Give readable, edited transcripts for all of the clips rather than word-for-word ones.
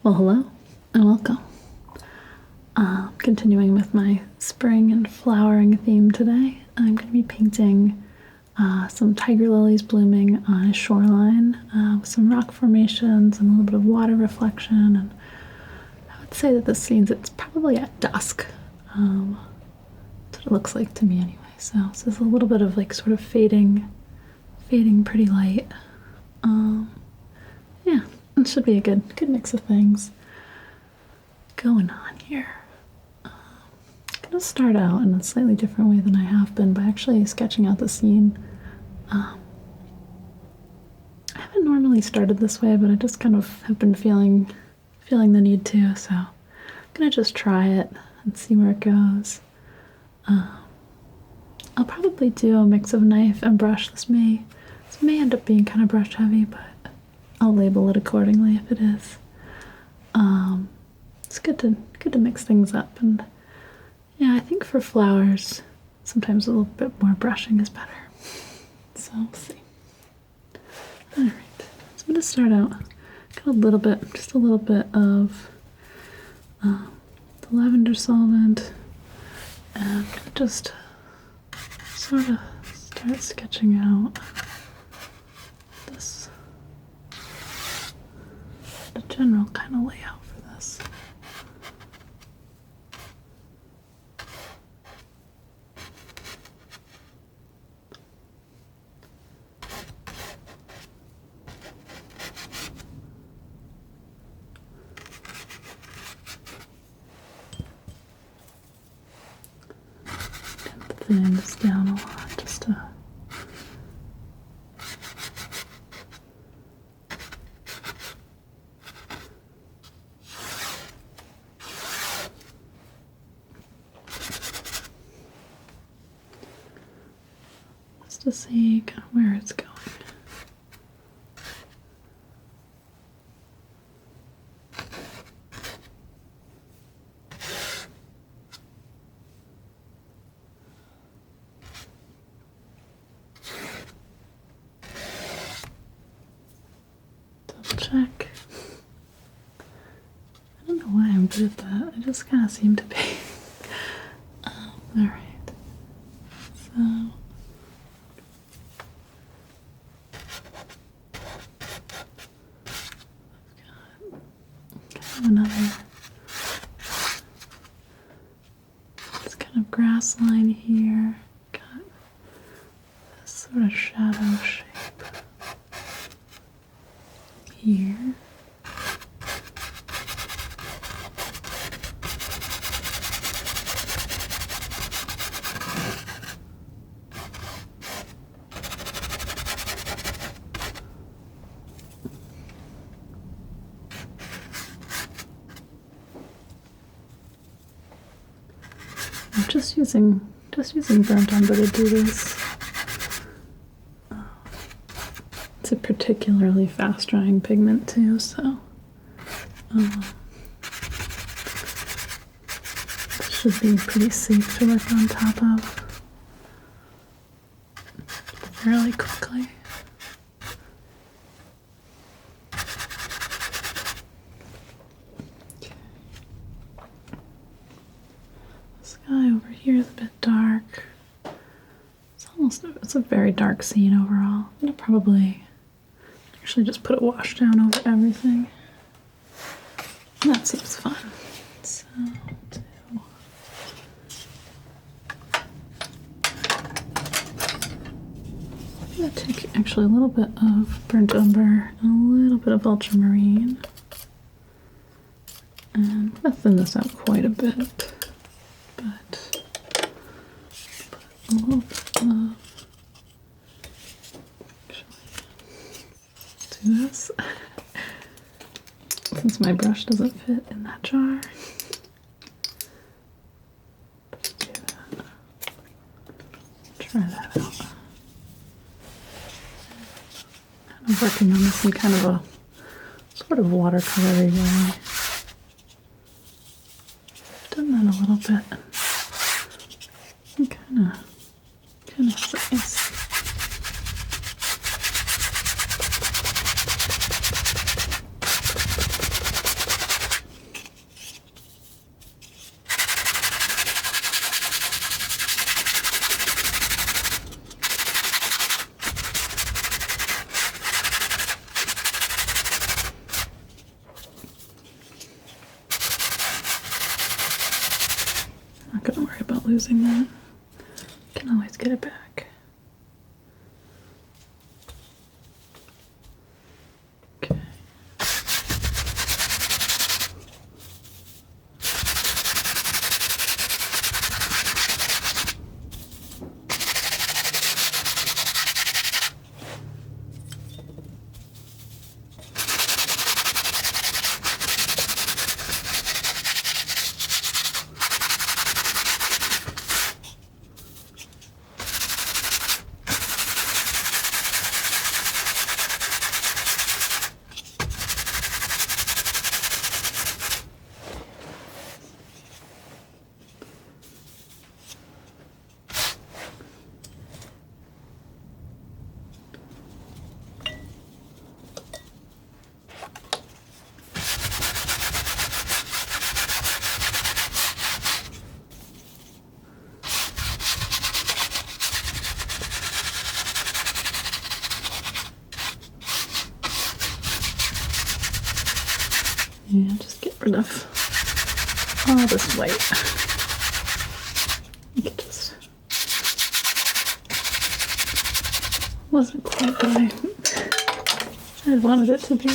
Well, hello and welcome. Continuing with my spring and flowering theme today, I'm going to be painting some tiger lilies blooming on a shoreline with some rock formations and a little bit of water reflection. And I would say that this scene's it's probably at dusk. That's what it looks like to me anyway. So this is a little bit of like sort of fading pretty light. Yeah, it should be a good mix of things going on here. I'm going to start out in a slightly different way than I have been by actually sketching out the scene. I haven't normally started this way, but I just kind of have been feeling the need to, so I'm going to just try it and see where it goes. I'll probably do a mix of knife and brush. This may end up being kind of brush heavy, but I'll label it accordingly if it is. It's good to mix things up, and yeah, I think for flowers sometimes a little bit more brushing is better. So we'll see. All right, so I'm going to start out just a little bit of the lavender solvent, and just sort of start sketching out this, the general kind of layout for this. Thin this down a lot just to see kind of where it's going. Check. I don't know why I'm good at that. I just kind of seem to be. Alright. So. I've got kind of another. This kind of grass line here. Got this sort of shadow shape here. I'm just using burnt umber to do this. It's a particularly fast drying pigment too, so should be pretty safe to work on top of fairly quickly. Okay. This guy over here is a bit dark. It's a very dark scene overall. I'm gonna probably actually just put a wash down over everything. That seems fun. So I'm gonna take actually a little bit of burnt umber and a little bit of ultramarine, and I'm gonna thin this out quite a bit, but put a little bit of this since my brush doesn't fit in that jar. Let's do that. Try that out. I'm working on this in kind of a sort of watercolory way. I've done that a little bit. And kind of nice. losing that. Can always get it back. Okay. Yeah, just get rid of all this white. It just wasn't quite what I wanted it to be.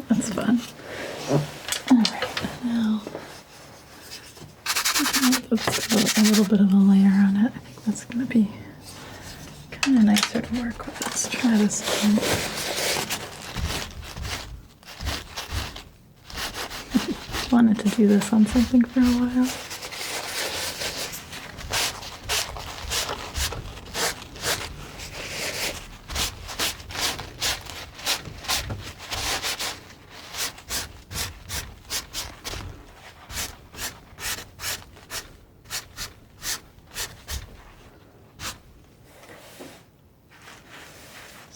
That's fun. Alright, now let's put a little bit of a layer on it. I think that's going to be kind of nicer to work with. Let's try this one. Wanted to do this on something for a while.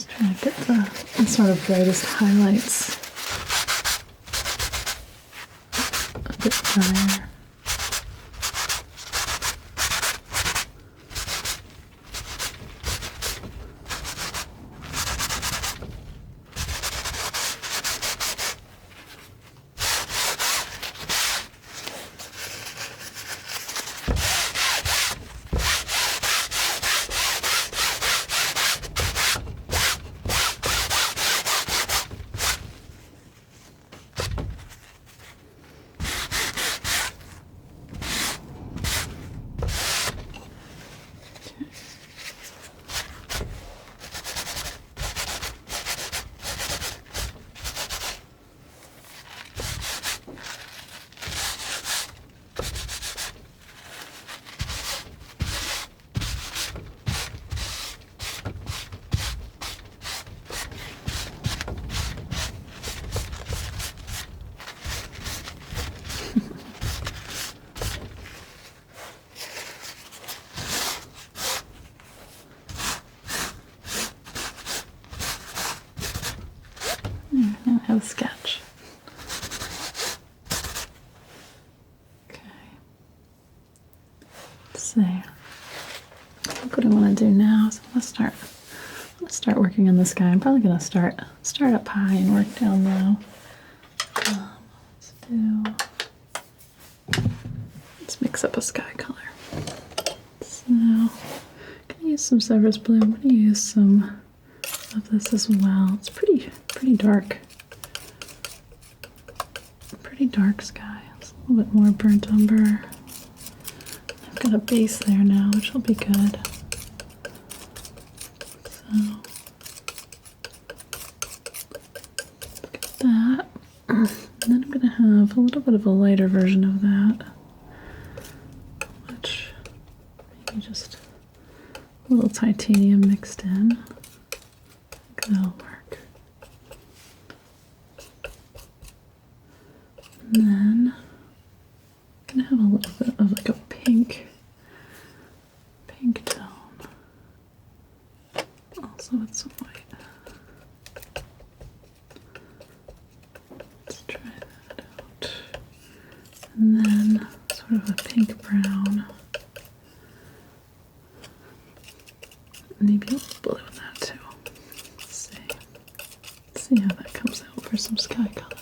Trying to get the sort of brightest highlights a bit drier. Now I have a sketch. Okay. So, what I want to do now is I'm going to start working on this guy. I'm probably going to start up high and work down low. Let's mix up a sky color. So, I'm going to use use some Severus Blue. I'm going to use some of this as well. It's pretty dark. Pretty dark sky. It's a little bit more burnt umber. I've got a base there now, which will be good. So, look at that. And then I'm going to have a little bit of a lighter version of that, which maybe just a little titanium mixed in. I think that'll work. And then I'm going to have a little bit of like a pink tone. Also with some white. Let's try that out. And then sort of a pink brown. Maybe a little blue in that too. Let's see. Let's see how that comes out for some sky colors.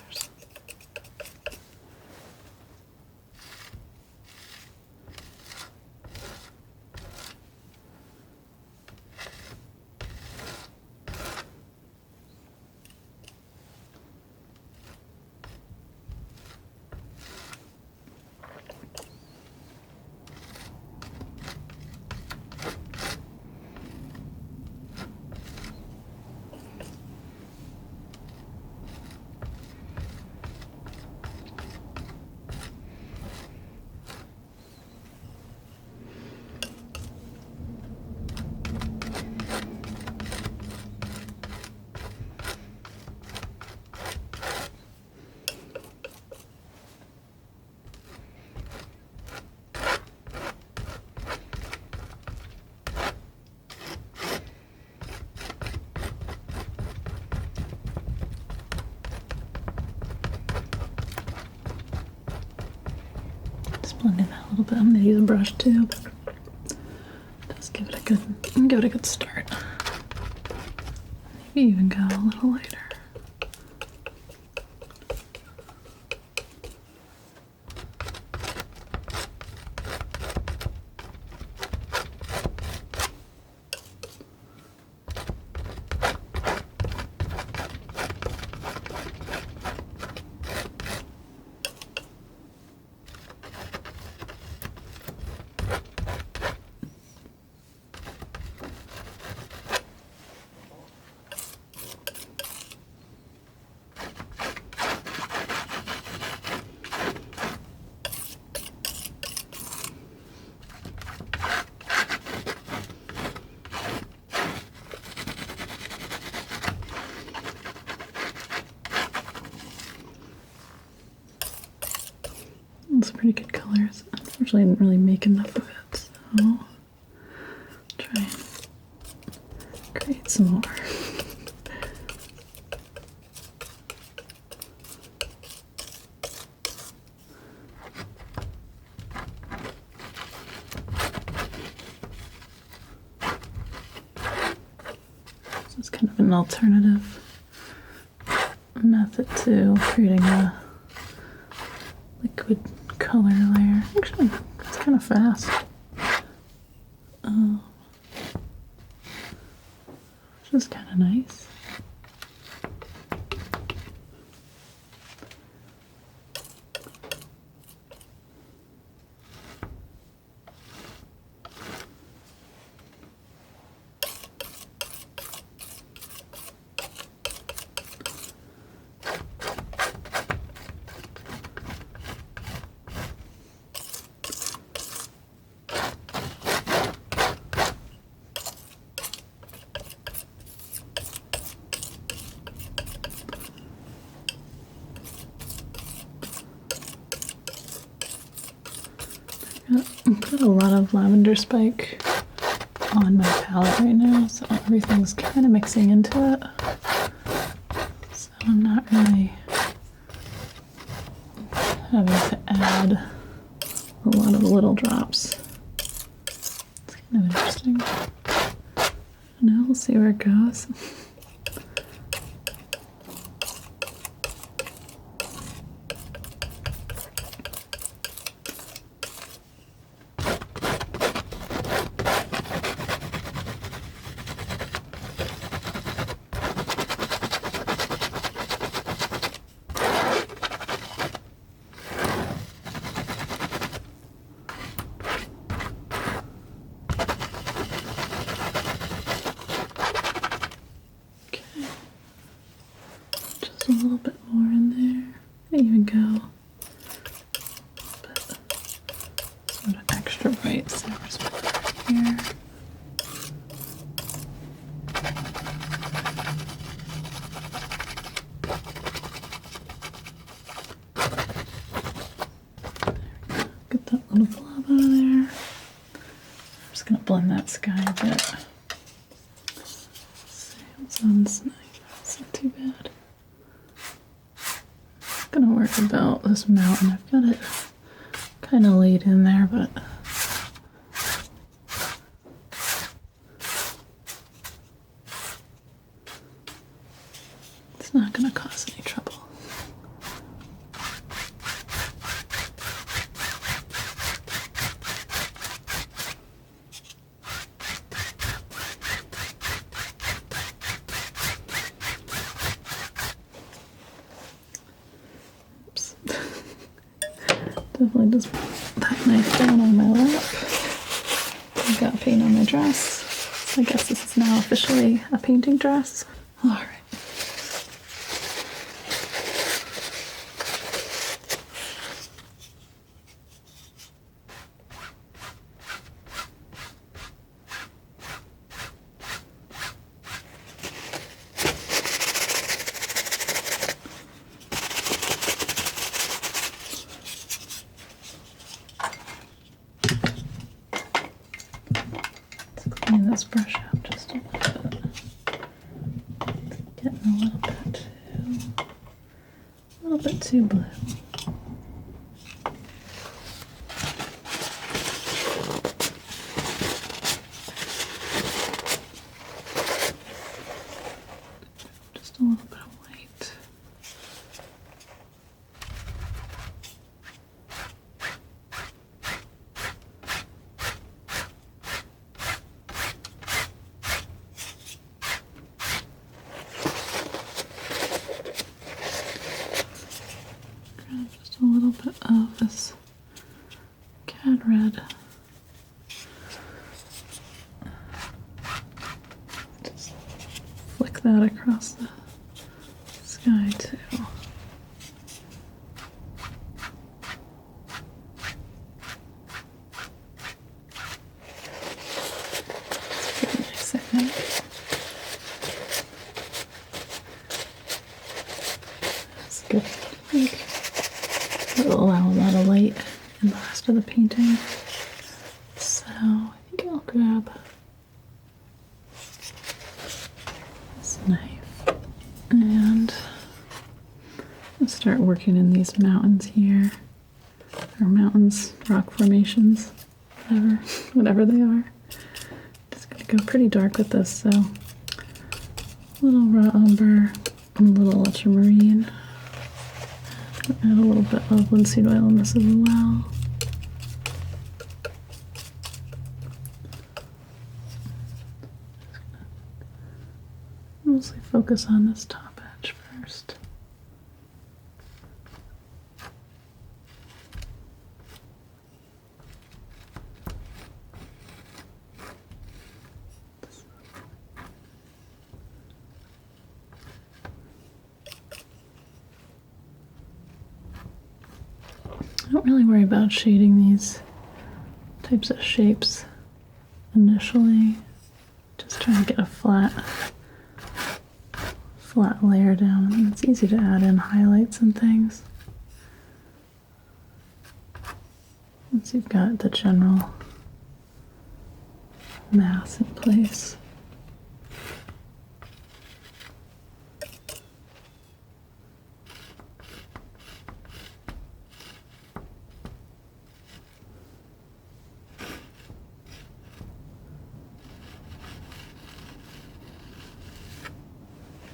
Blend it out a little bit. I'm gonna use a brush too. Just give it a good start. Maybe even go a little lighter. It's pretty good colors. Unfortunately, I didn't really make enough of it, so I'll try and create some more. So it's kind of an alternative method to creating a liquid color layer. Actually, it's kind of fast. Which is kind of nice. I've got a lot of lavender spike on my palette right now, so everything's kind of mixing into it. So I'm not really having to add a lot of little drops. It's kind of interesting. I don't know, we'll see where it goes. extra bright, so there's one here. Get that little blob out of there. I'm just going to blend that sky a bit. Let's see what's on this night. That's not too bad. I'm going to worry about this mountain. I've got it kind of laid in there, but it's not going to cause any trouble. Definitely just put that knife down on my lap. I've got paint on my dress. So I guess this is now officially a painting dress. All right. Clean this brush out just a little bit. It's getting a little bit too blue. Just a little bit of white. Just a little bit of this cad red. Just flick that across the sky too. It's pretty nice, I think. That's good. I think it'll allow a lot of light in the rest of the painting. So I think I'll grab this knife and I'll start working in these mountains here. Or mountains, rock formations, whatever they are. Just gonna go pretty dark with this, so a little raw umber and a little ultramarine. Add a little bit of linseed oil in this as well. Mostly focus on this top edge first. I don't really worry about shading these types of shapes initially. Just trying to get a flat layer down. And it's easy to add in highlights and things once you've got the general mass in place.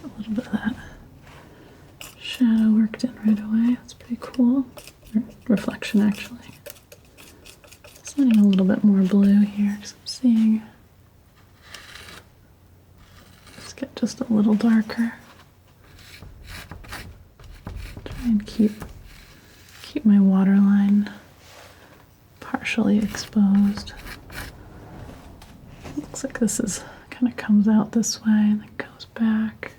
A little bit of that shadow worked in right away. That's pretty cool. Or reflection, actually. Just adding a little bit more blue here because I'm seeing. Let's get just a little darker. Try and keep my waterline partially exposed. Looks like this is kind of comes out this way and then goes back.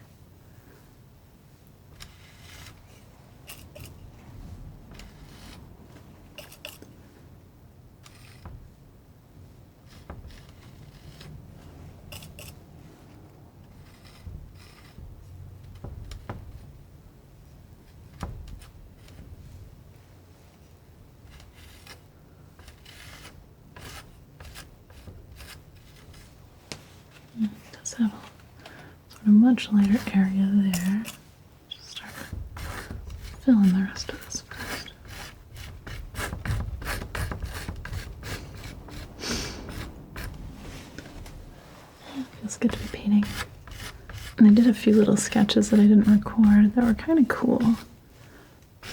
a much lighter area there. Just start filling the rest of this first. It feels good to be painting. And I did a few little sketches that I didn't record that were kind of cool.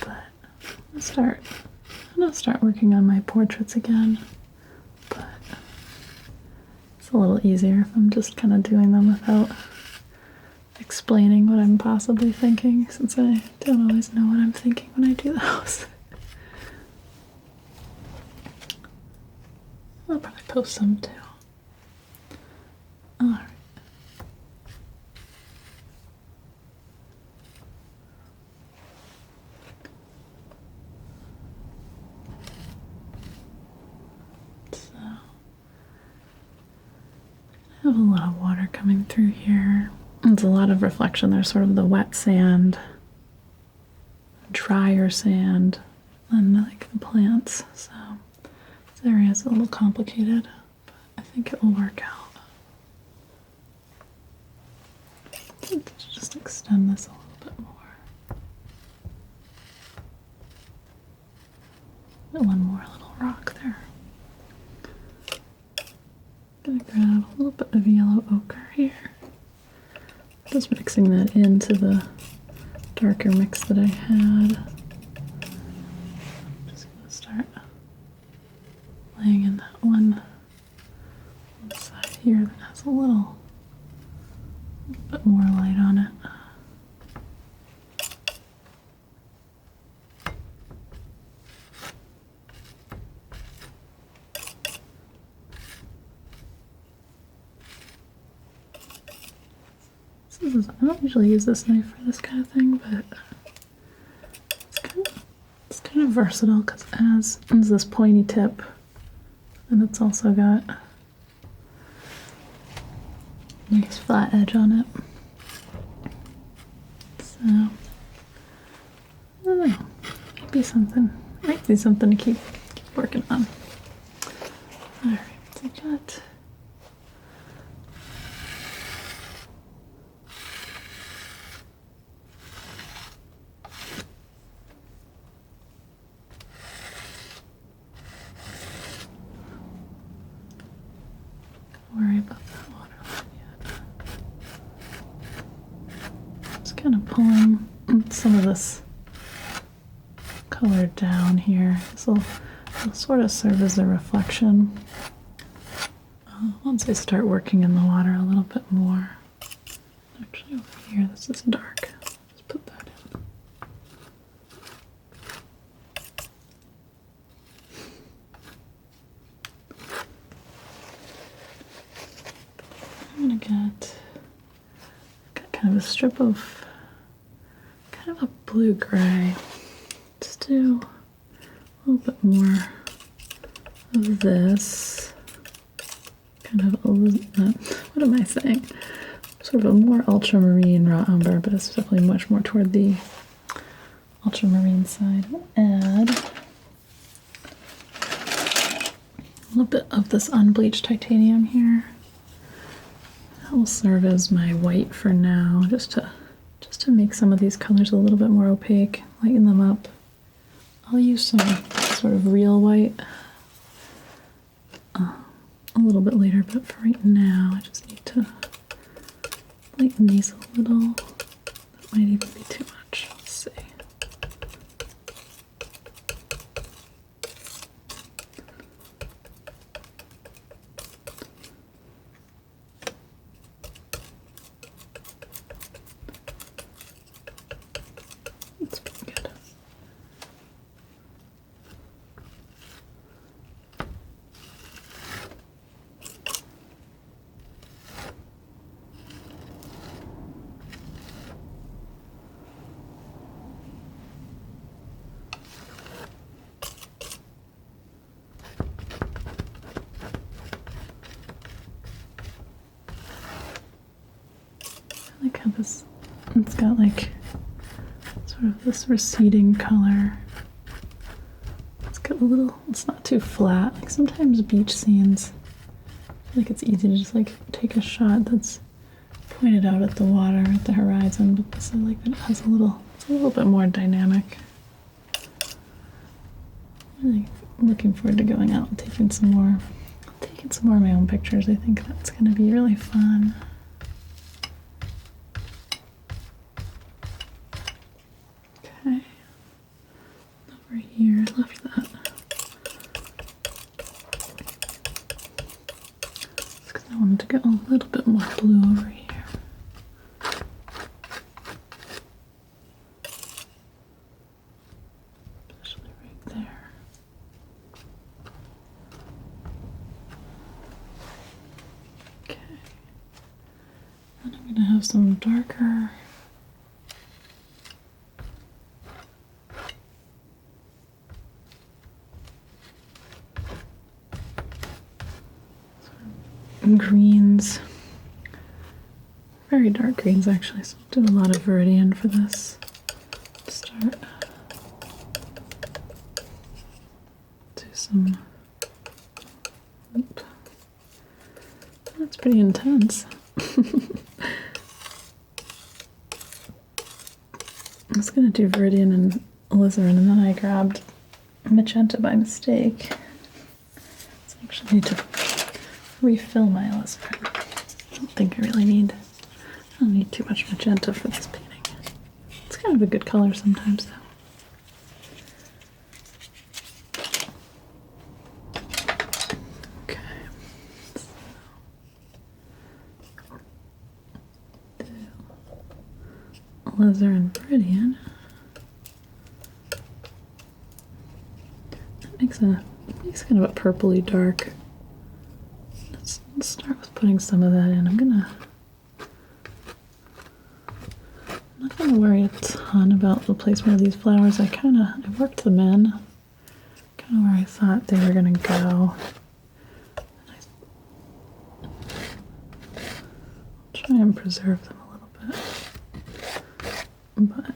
But I'm gonna start working on my portraits again. But it's a little easier if I'm just kind of doing them without explaining what I'm possibly thinking, since I don't always know what I'm thinking when I do those. I'll probably post some too. Alright. So, I have a lot of water coming through here. There's a lot of reflection. There's sort of the wet sand, drier sand, and like the plants. So this area is a little complicated, but I think it will work out. Let's just extend this a little bit more. And one more little rock there. Gonna grab a little bit of yellow ochre here. Just mixing that into the darker mix that I had. I'm just gonna start laying in that one side here that has a little bit more light on it. I don't usually use this knife for this kind of thing, but it's kind of versatile because it has this pointy tip, and it's also got a nice flat edge on it. So I don't know, might be something to keep working on. All right, so I got. Worry about that waterline yet. Just kind of pulling some of this color down here. This will sort of serve as a reflection once I start working in the water a little bit more. Actually, over here, this is dark. Let's put that in. I'm gonna get kind of a strip of kind of a blue-gray. Let's do a little bit more of this. Kind of what am I saying? Sort of a more ultramarine raw umber, but it's definitely much more toward the ultramarine side. I'll add a little bit of this unbleached titanium here. That will serve as my white for now, just to make some of these colors a little bit more opaque, lighten them up. I'll use some sort of real white a little bit later, but for right now, I just need to lighten these a little. That might even be too much. Let's see. That's pretty good. I like how this, it's got like sort of this receding color. It's got a little, it's not too flat. Like sometimes beach scenes, I feel like it's easy to just like take a shot that's pointed out at the water at the horizon, but this I like that it has it's a little bit more dynamic. Really looking forward to going out and taking some more of my own pictures. I think that's going to be really fun. Okay, over here, I left that. Because I wanted to go a little bit more blue over here. Especially right there. Okay. Then I'm going to have some darker greens, very dark greens actually, so I'll do a lot of Viridian for this to start. Do some, oop. That's pretty intense. I was going to do Viridian and alizarin, and then I grabbed magenta by mistake. So I actually need to refill my alizarin. I don't think I really need, I don't need too much magenta for this painting. It's kind of a good color sometimes though. Okay. So, alizarin Viridian. That makes kind of a purpley dark. Let's start with putting some of that in. I'm not gonna worry a ton about the placement of these flowers. I worked them in kind of where I thought they were gonna go. Try and preserve them a little bit, but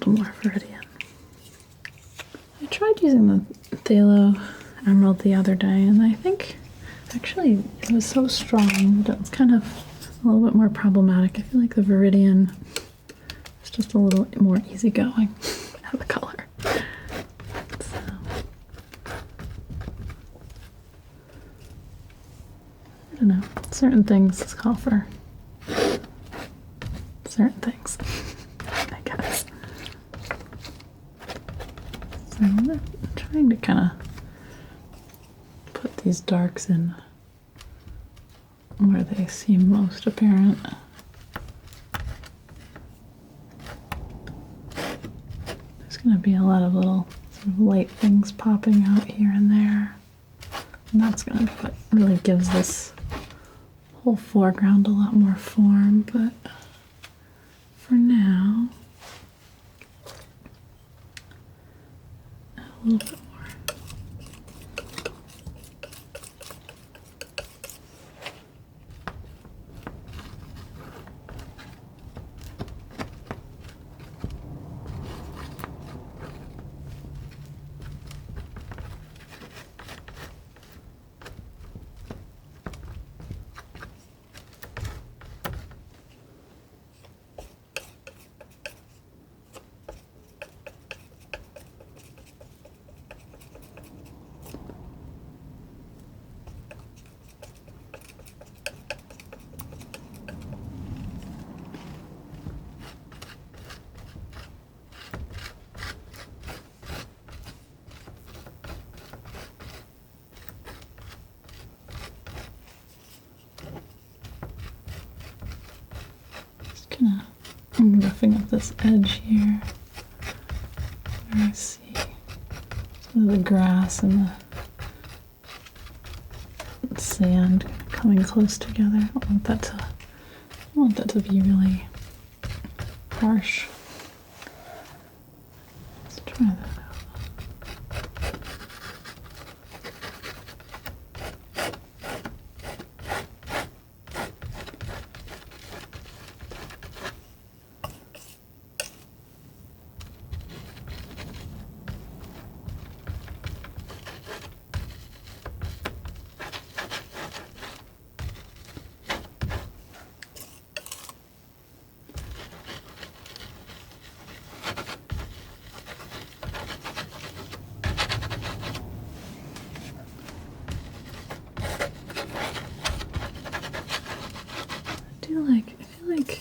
more Viridian. I tried using the Phthalo Emerald the other day, and I think actually it was so strong that it was kind of a little bit more problematic. I feel like the Viridian is just a little more easygoing as a color. So, I don't know. Certain things call for certain things, I guess. So I'm trying to kind of put these darks in where they seem most apparent. There's going to be a lot of little sort of light things popping out here and there. And that's going to be what really gives this whole foreground a lot more form, but for now, a little bit more. I'm roughing up this edge here where I see some of the grass and the sand kind of coming close together. I don't want that to be really harsh. Let's try that out. I feel like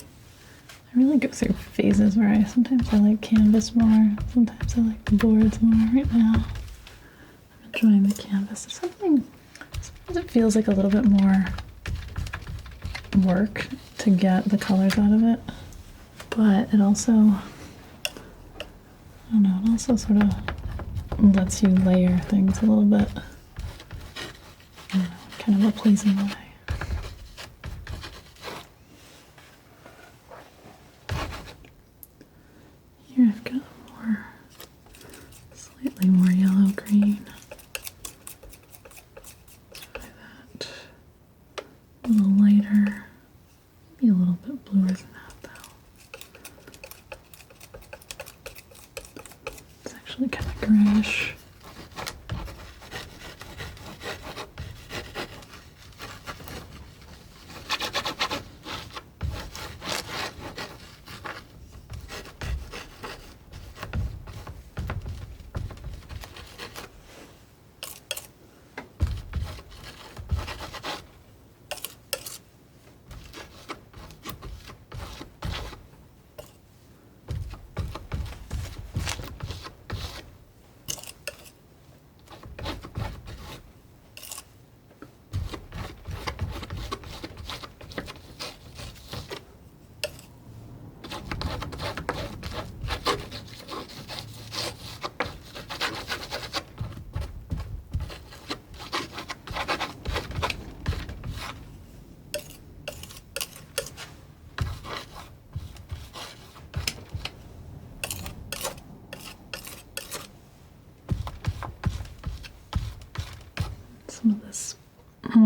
I really go through phases where sometimes I like canvas more, sometimes I like the boards more. Right now, I'm enjoying the canvas. There's sometimes it feels like a little bit more work to get the colors out of it, but it also, I don't know, it also sort of lets you layer things a little bit, kind of a pleasing way. Here I've got slightly more yellow-green. Try that. A little lighter, maybe a little bit bluer than that though. It's actually kind of grayish.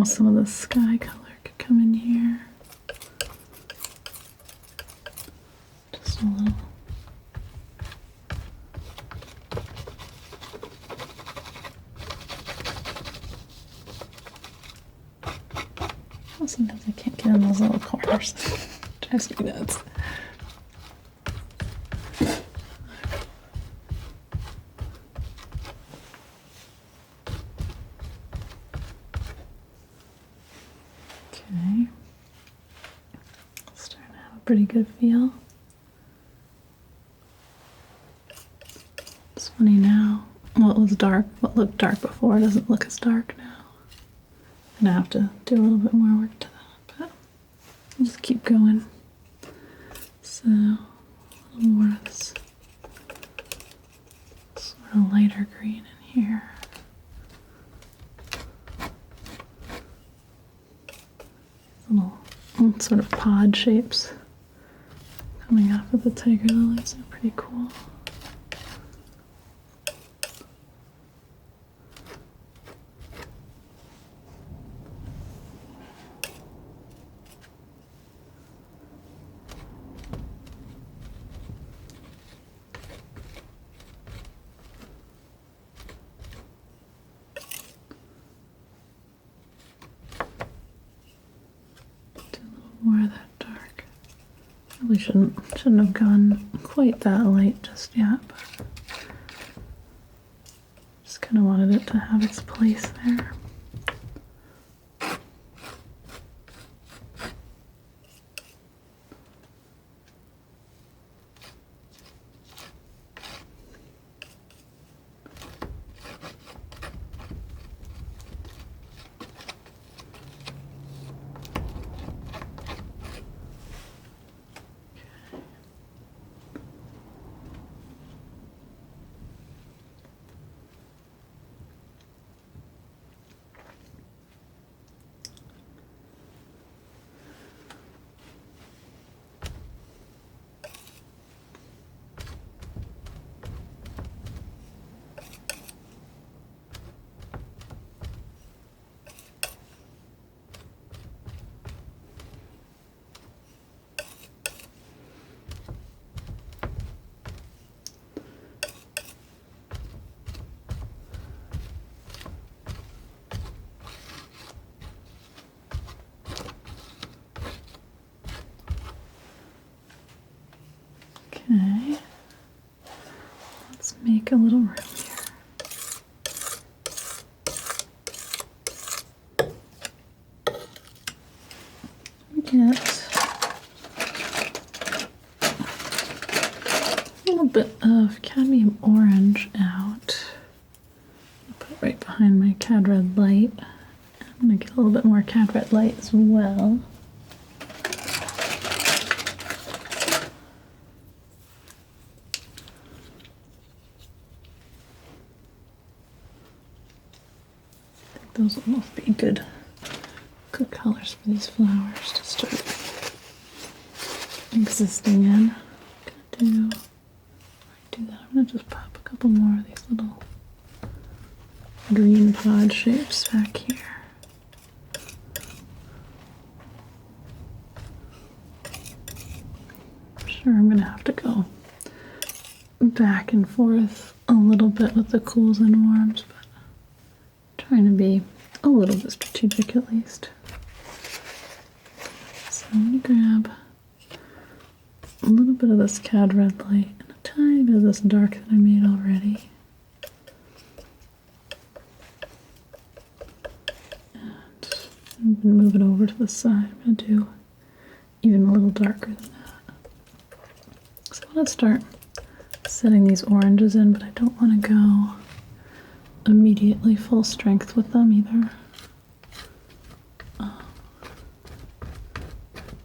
Some of the sky color could come in here. Just a little. Oh, sometimes I can't get in those little corners. Drives me nuts. Okay, starting to have a pretty good feel. It's funny now, what was dark, what looked dark before doesn't look as dark now. And I have to do a little bit more work to that, but I'll just keep going. So, a little more of this sort of lighter green in here. Little sort of pod shapes coming off of the tiger lilies are pretty cool. More of that dark. Probably shouldn't have gone quite that light just yet, but just kind of wanted it to have its place there. make a little room here. Get a little bit of cadmium orange out. I'll put it right behind my cad red light. I'm going to get a little bit more cad red light as well. I think those will both be good colors for these flowers to start existing in. I'm gonna just pop a couple more of these little green pod shapes back here. I'm sure I'm gonna have to go back and forth a little bit with the cools and warms, but I'm trying to be a little bit strategic at least. So I'm gonna grab a little bit of this cad red light and a tiny bit of this dark that I made already. And I'm gonna move it over to the side. I'm gonna do even a little darker than that. So let's start setting these oranges in, but I don't want to go immediately full strength with them either.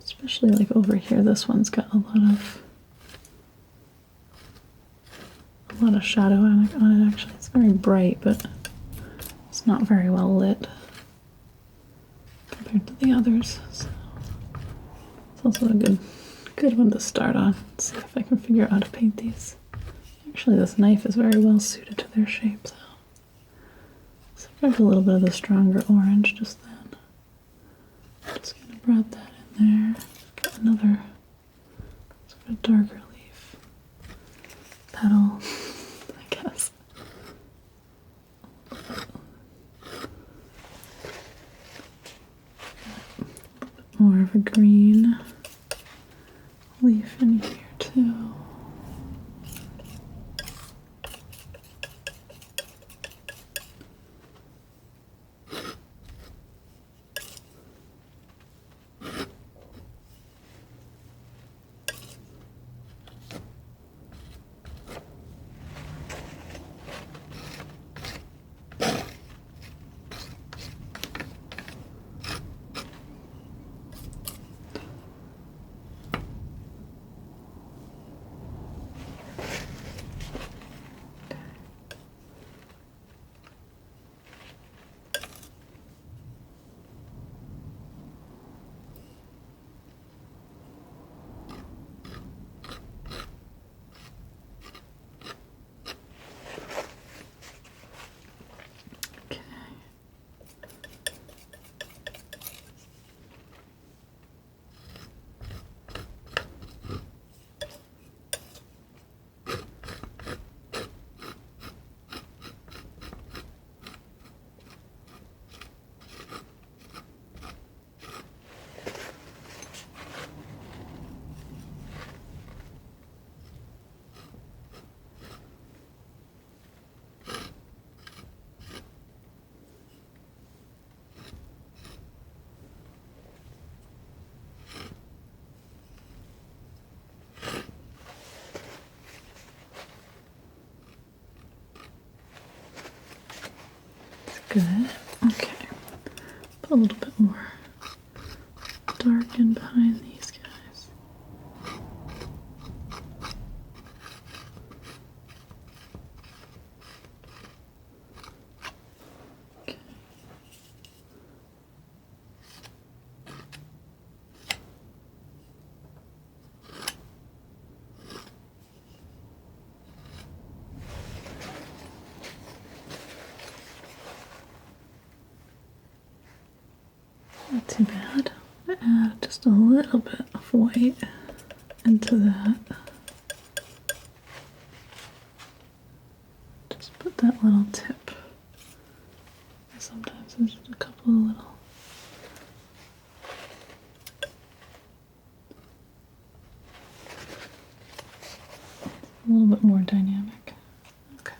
Especially like over here, this one's got a lot of shadow on it actually. It's very bright, but it's not very well lit compared to the others. So it's also a good one to start on. Let's see if I can figure out how to paint these. Actually, this knife is very well suited to their shape, so grab a little bit of the stronger orange just then. Just gonna rub that in there. Got another sort of darker leaf petal, I guess. A little bit more of a green leaf in here too. Good. Okay. Put a little bit more dark in behind these guys. Okay. Not too bad. I'm gonna add just a little bit of white into that. Just put that little tip. Sometimes there's just a couple of little. A little bit more dynamic. Okay.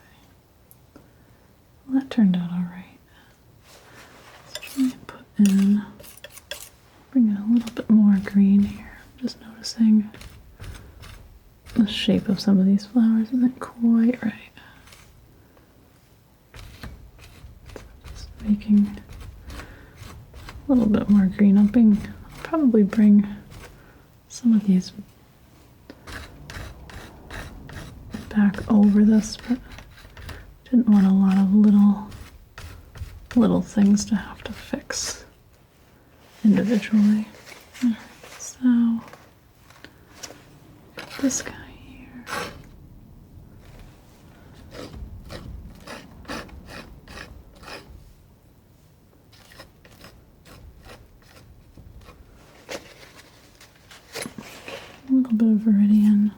in, bring in a little bit more green here. I'm just noticing the shape of some of these flowers isn't quite right. So just making a little bit more green. I'll probably bring some of these back over this, but didn't want a lot of little things to have to fix individually. All right, so got this guy here. A little bit of viridian,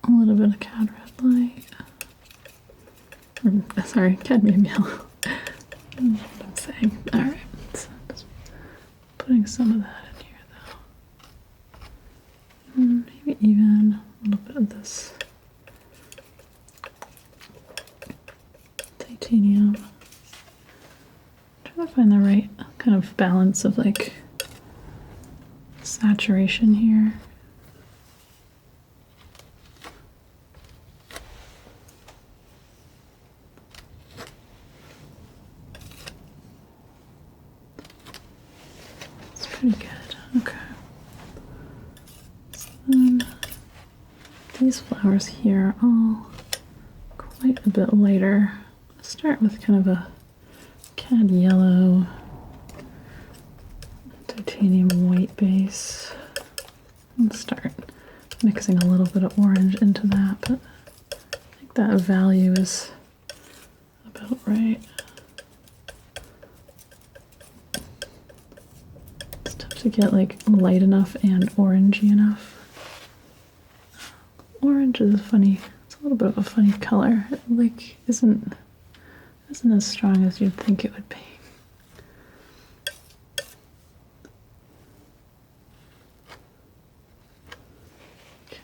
a little bit of cad red light. Sorry, cadmium yellow. I don't know what I'm saying. Alright, so just putting some of that in here though. And maybe even a little bit of this titanium. I'm trying to find the right kind of balance of like saturation here. Pretty good. Okay. So then these flowers here are all quite a bit lighter. I'll start with kind of a cad yellow, titanium white base. And start mixing a little bit of orange into that, but I think that value is about right. To get like light enough and orangey enough. Orange is funny. It's a little bit of a funny color. It like isn't as strong as you'd think it would be. Okay.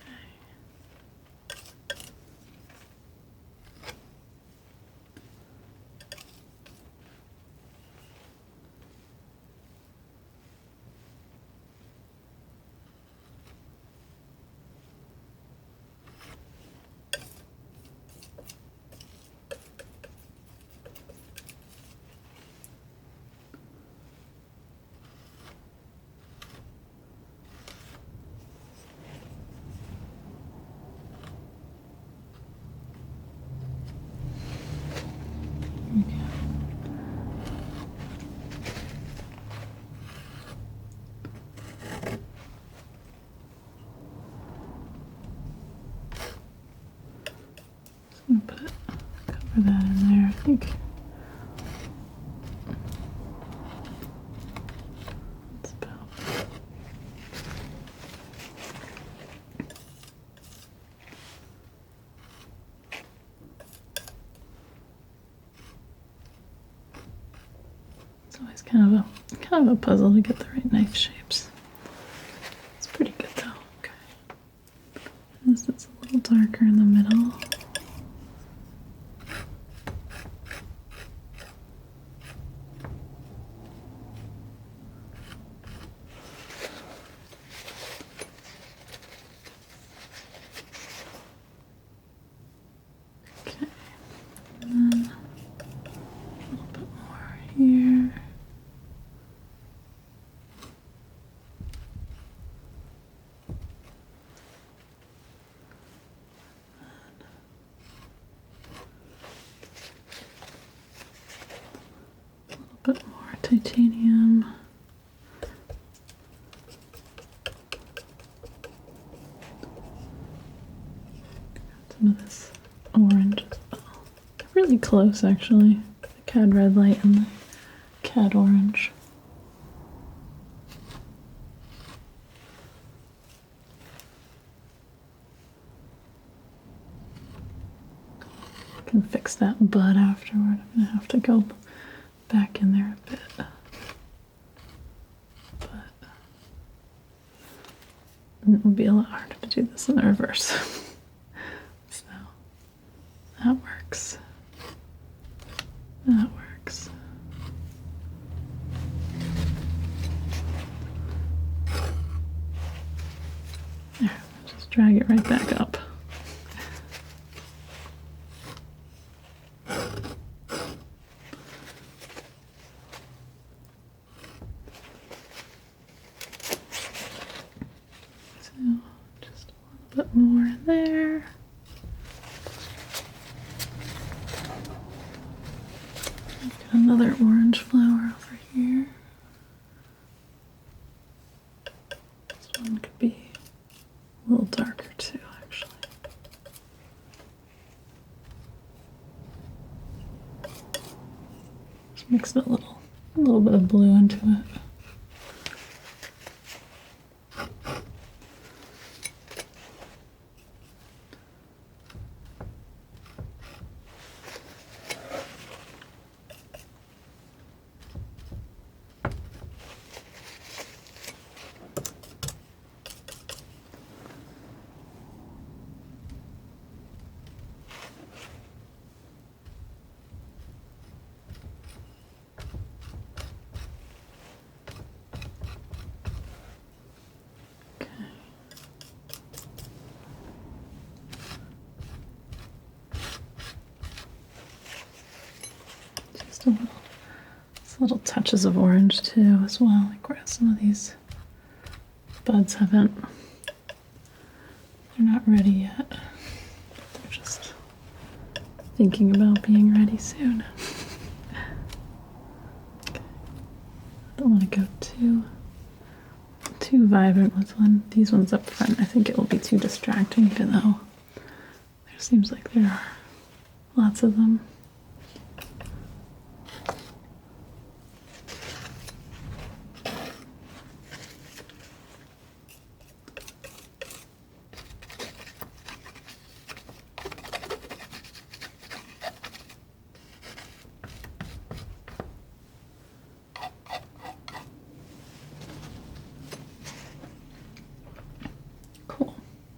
I'm gonna cover that in there, I think. That's about. It's always kind of a puzzle to get the right knife shapes. It's pretty good though. Okay. This is a little darker in the middle. Here. A little bit more titanium. Some of this orange as well. Really close actually. The cad red light and the cad orange. I can fix that bud afterward. I'm gonna have to go back in there a bit. But it would be a lot harder to do this in the reverse. So that works. That works. drag it right back up. So just a little bit more in there. I've got another orange flower over here. This one could be a little darker too, actually. Just mix a little bit of blue into it. Little touches of orange too as well, like where some of these buds they're not ready yet. They're just thinking about being ready soon. Okay. I don't want to go too vibrant with these ones up front. I think it will be too distracting, even though there seems like there are lots of them.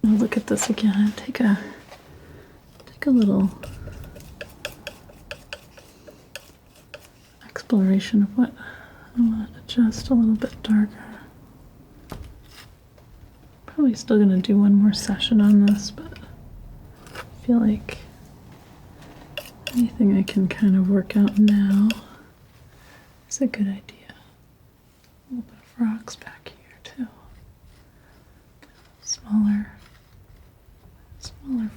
Look at this again. Take a little exploration of what I want to adjust a little bit darker. Probably still gonna do one more session on this, but I feel like anything I can kind of work out now is a good idea. A little bit of rocks back here too. Smaller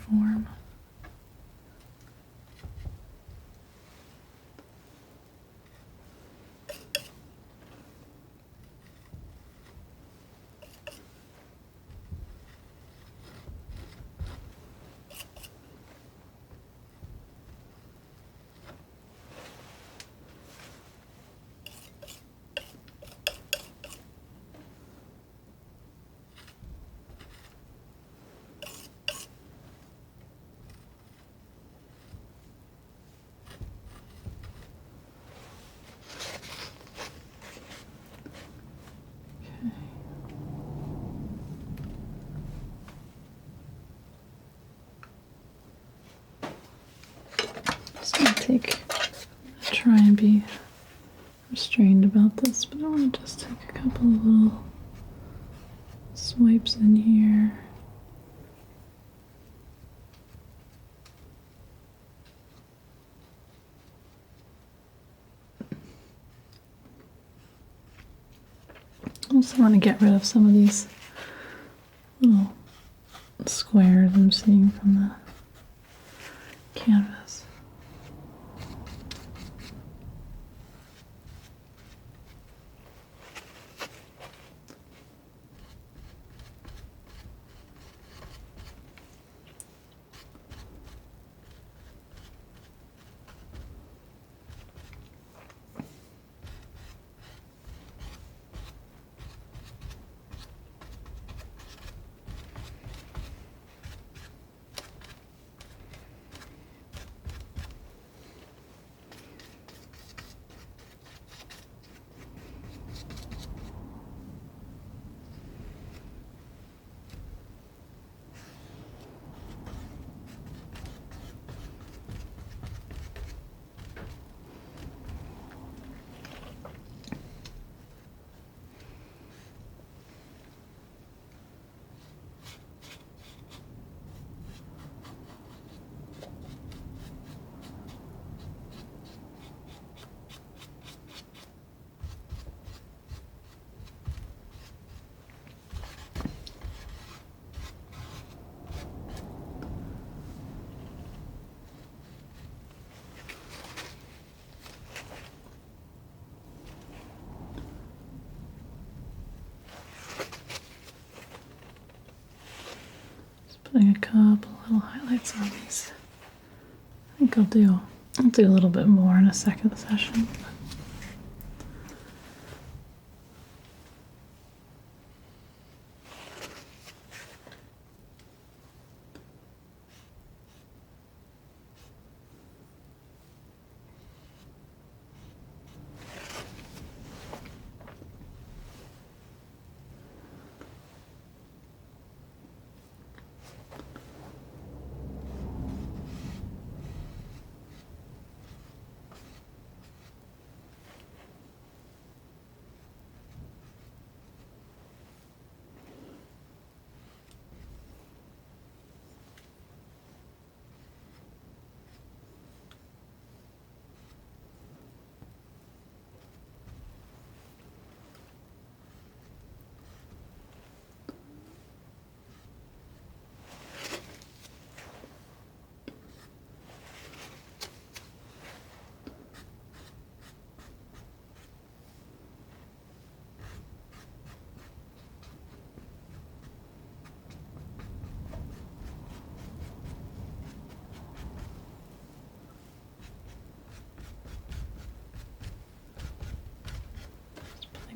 form. Try and be restrained about this, but I want to just take a couple of little swipes in here. I also want to get rid of some of these little squares I'm seeing from the canvas. putting a couple little highlights on these. I think I'll do a little bit more in a second session.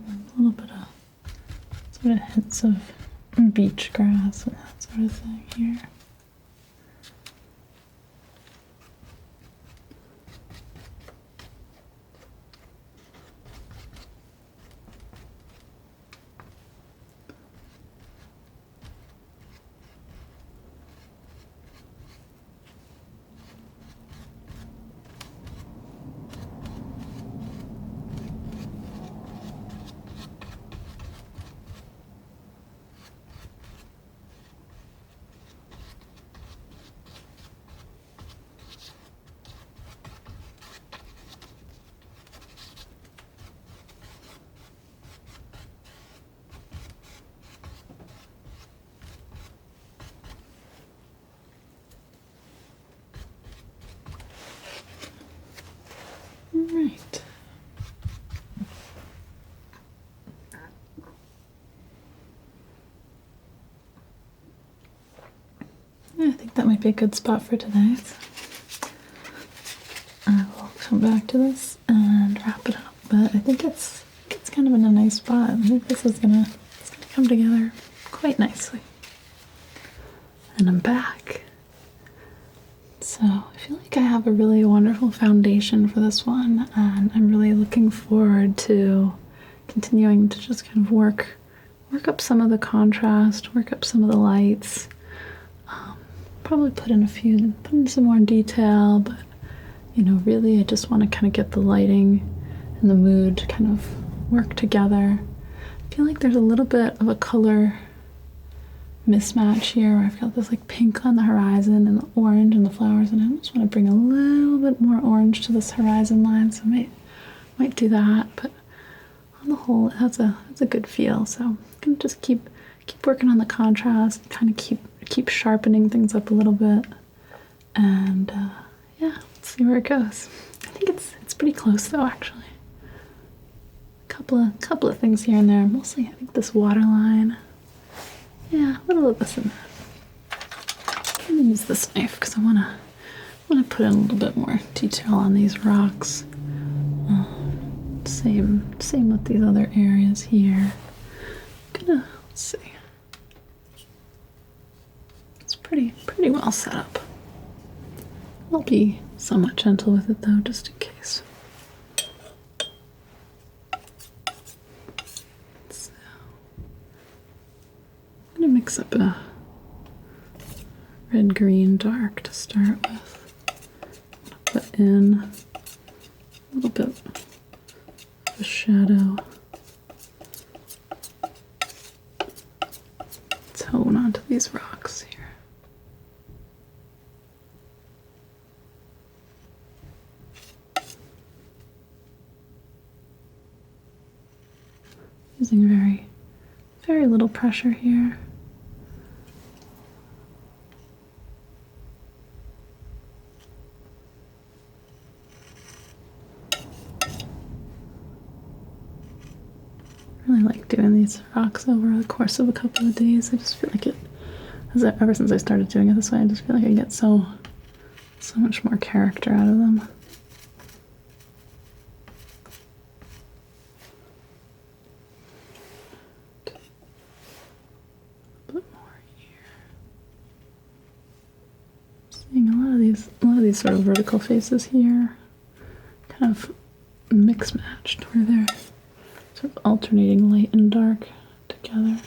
A little bit of sort of hints of beach grass and that sort of thing here. Right. Yeah, I think that might be a good spot for today. So I will come back to this and wrap it up. But I think it's kind of in a nice spot. I think this is gonna come together quite nicely. And I'm back. So I feel like I have a really wonderful foundation for this one, and I'm really looking forward to continuing to just kind of work up some of the contrast, work up some of the lights, probably put in some more detail, but really I just want to kind of get the lighting and the mood to kind of work together. I feel like there's a little bit of a color mismatch here where I've got this like pink on the horizon and the orange and the flowers, and I just want to bring a little bit more orange to this horizon line, so I might do that, but on the whole it has a good feel. So I'm gonna just keep working on the contrast, kind of keep sharpening things up a little bit, and yeah, let's see where it goes. I think it's pretty close though, actually. Couple of things here and there, mostly I think this waterline. Yeah, a little of this and that. I'm gonna use this knife because I wanna put in a little bit more detail on these rocks. Same with these other areas here. Let's see. It's pretty well set up. I'll be somewhat gentle with it though, just in case. Mix up a red, green, dark to start with. Put in a little bit of a shadow. Tone onto these rocks here. Using very little pressure here. I really like doing these rocks over the course of a couple of days. I just feel like it ever since I started doing it this way, I just feel like I get so much more character out of them. A bit more here. Seeing a lot of these sort of vertical faces here, kind of mix matched, where they're sort of alternating light and dark together.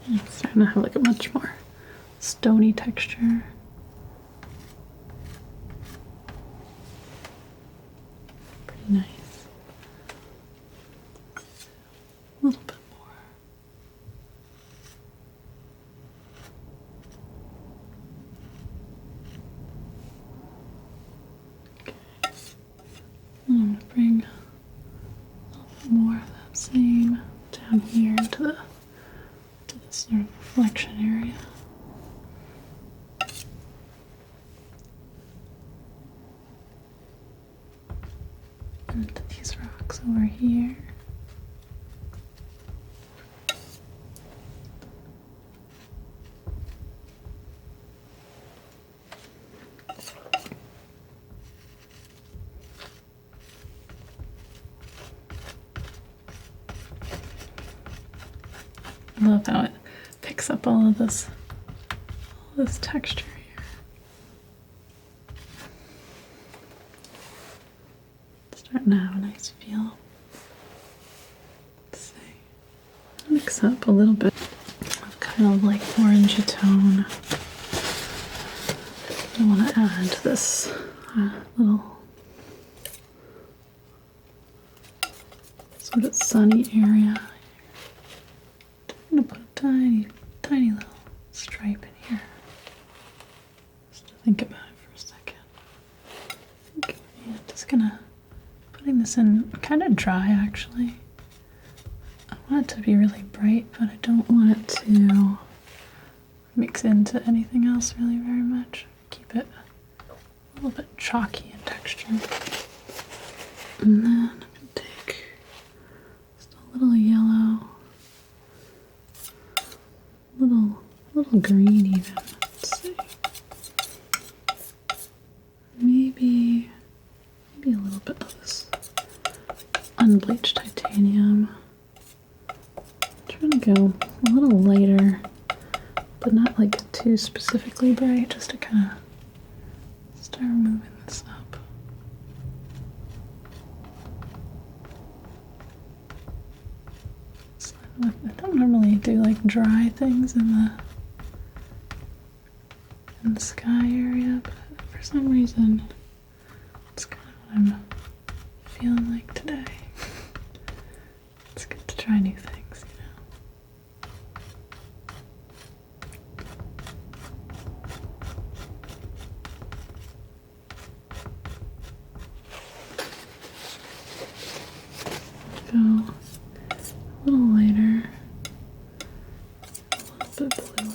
It's starting to have like a much more stony texture. Pretty nice. A little bit more. Okay. I'm going to bring a little bit more of that same down here into this sort of reflection area. And these rocks over here. I love how it picks up all of this texture here. It's starting to have a nice feel. Let's see. Mix up a little bit of kind of like orangey tone. I want to add to this little sort of sunny area. I'm going to put a tiny little stripe in here. Just to think about it for a second. Okay, yeah, just gonna putting this in kind of dry actually. I want it to be really bright, but I don't want it to mix into anything else really very much. Keep it a little bit chalky in texture. And then I'm gonna take just a little yellow. Little green even. Let's see. Maybe a little bit of this unbleached titanium. I'm trying to go a little lighter, but not like too specifically bright, just to kind of start moving this up. So I don't normally do like dry things in the sky area, but for some reason it's kind of what I'm feeling like today. It's good to try new things, you know. go a little lighter, a little bit bluer.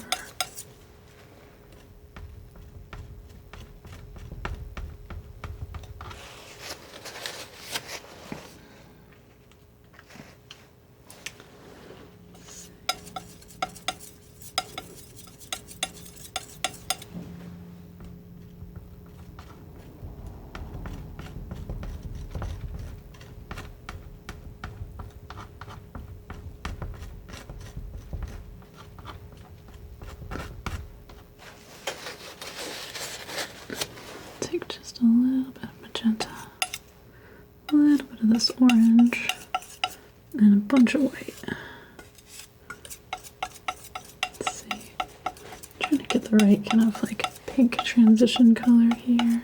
Take just a little bit of magenta, a little bit of this orange, and a bunch of white. Let's see. Trying to get the right kind of like pink transition color here.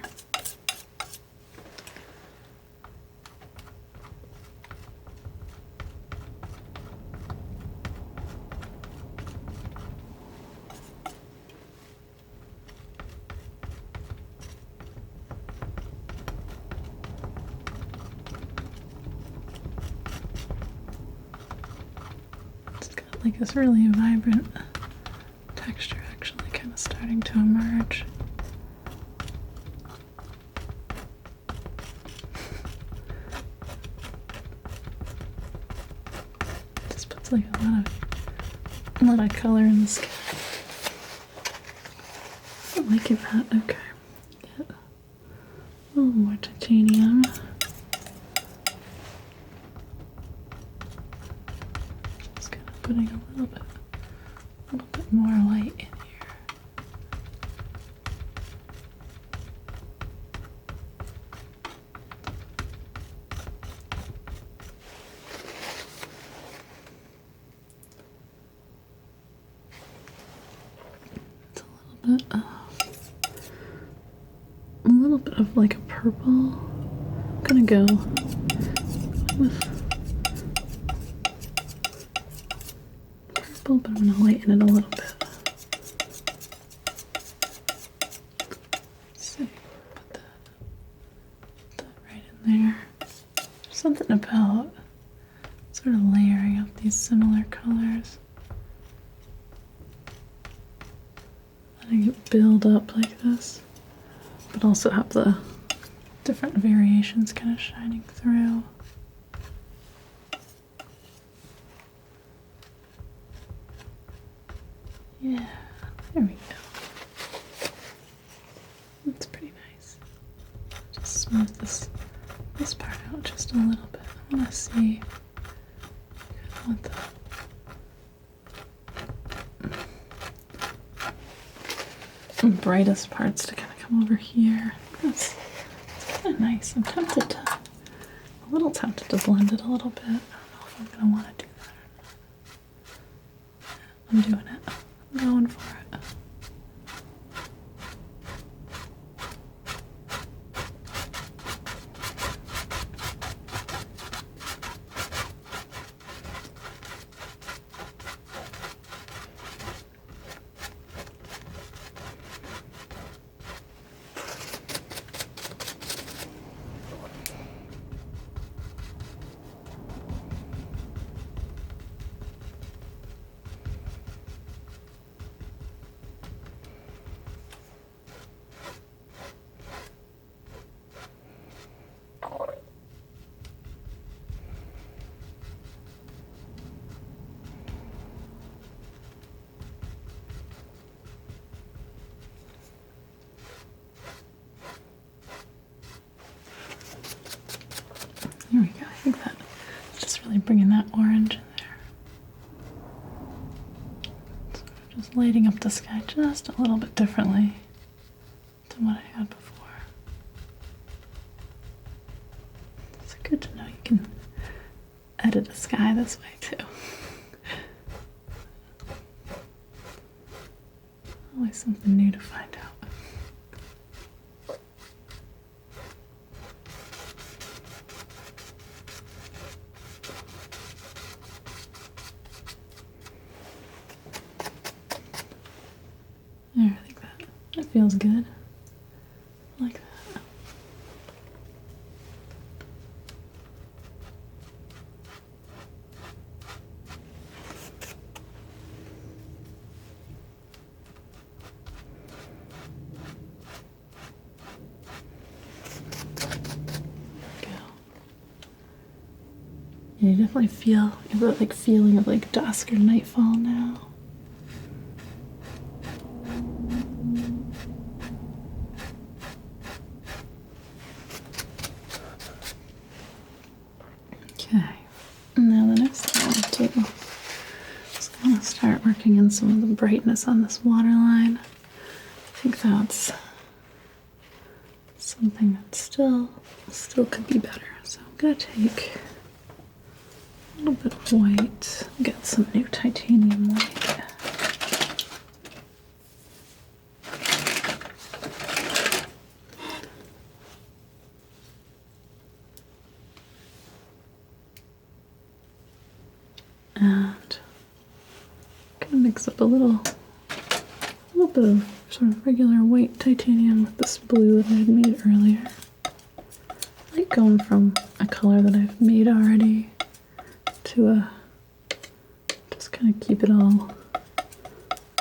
Like this really vibrant texture actually kind of starting to emerge. Just puts like a lot of color in the sky. I'm liking that. Okay. Get a little more titanium. Putting a little bit more light in here. It's a little bit of like a purple. I'm gonna go with but I'm going to lighten it a little bit. Let's see, put that right in there. There's something about sort of layering up these similar colors. Letting it build up like this, but also have the different variations kind of shining through. Yeah, there we go. That's pretty nice. Just smooth this part out just a little bit. I want to see what the brightest parts to kind of come over here. It's kind of nice. I'm a little tempted to blend it a little bit. I don't know if I'm going to want to do that or not. I'm doing it. I'm going for it. There we go. I think that's just really bringing that orange in there. So just lighting up the sky just a little bit differently than what I had before. It's good to know you can edit a sky this way too. Always something new to find out. There, I think that feels good. I like that. Yeah, you definitely feel, you have that like feeling of like dusk or nightfall now. Okay, now the next thing I want to do is kind of start working in some of the brightness on this waterline. I think that's something that still could be better. So I'm gonna take a little bit of white, get some new titanium white. And I'm gonna mix up a little bit of sort of regular white titanium with this blue that I had made earlier. I like going from a color that I've made already to a, just kind of keep it all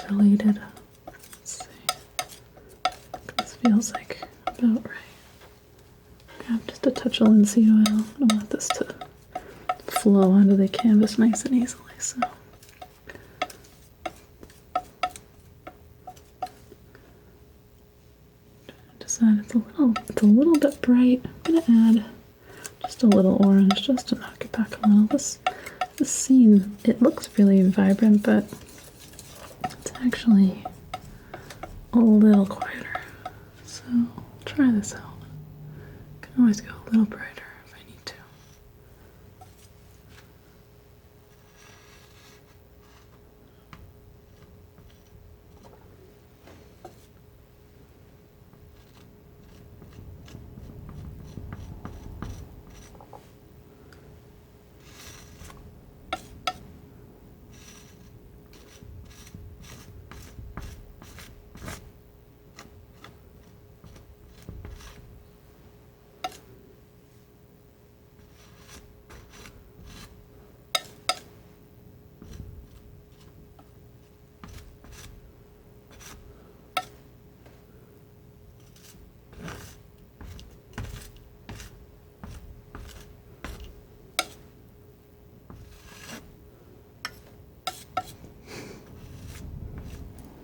related. Let's see. This feels like about right. Grab just a touch of linseed oil. I don't want this to flow onto the canvas nice and easily, so. Decide it's a little bit bright. I'm gonna add just a little orange just to knock it back a little. This scene, it looks really vibrant, but it's actually a little quieter. So try this out. Can always go a little brighter if I need to.